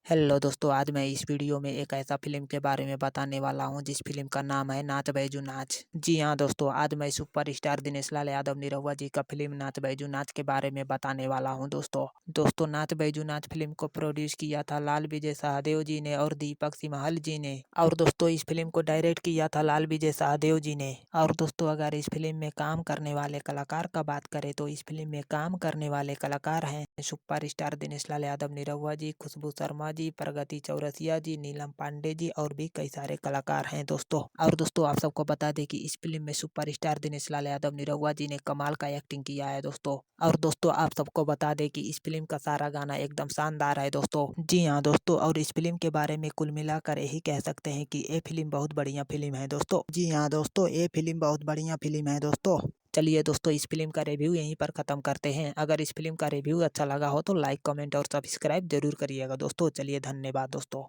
Hello दोस्तों, आज मैं इस वीडियो में एक ऐसा फ़िल्म के बारे में बताने वाला हूँ जिस फ़िल्म का नाम है नाच बैजू नाच। जी हाँ दोस्तों, आज मैं सुपरस्टार दिनेश लाल यादव निरहुआ जी का फ़िल्म नाच बैजू नाच के बारे में बताने वाला हूँ दोस्तों नाच बैजू नाच फ़िल्म को प्रोड्यूस किया था लाल विजय सहदेव जी ने और दीपक सिमहल जी ने। और दोस्तों इस फ़िल्म को डायरेक्ट किया था लाल विजय सहदेव जी ने। और दोस्तों अगर इस फ़िल्म में काम करने वाले कलाकार का बात करें तो इस फ़िल्म में काम करने वाले कलाकार हैं सुपरस्टार दिनेश लाल यादव निरहुआ जी, खुशबू शर्मा जी, प्रगति चौरसिया जी, नीलम पांडे जी और भी कई सारे कलाकार हैं दोस्तों। और दोस्तों आप सबको बता दें कि इस फिल्म में सुपरस्टार दिनेश लाल यादव निरहुआ जी ने कमाल का एक्टिंग किया है दोस्तों। और दोस्तों आप सबको बता दें कि इस फिल्म का सारा गाना एकदम शानदार है दोस्तों। जी हाँ दोस्तों, और इस फिल्म के बारे में कुल मिलाकर यही कह सकते हैं कि ये फिल्म बहुत बढ़िया फिल्म है दोस्तों। जी हाँ दोस्तों, ये फिल्म बहुत बढ़िया फिल्म है दोस्तों। चलिए दोस्तों, इस फिल्म का रिव्यू यहीं पर ख़त्म करते हैं। अगर इस फिल्म का रिव्यू अच्छा लगा हो तो लाइक, कमेंट और सब्सक्राइब जरूर करिएगा दोस्तों। चलिए धन्यवाद दोस्तों।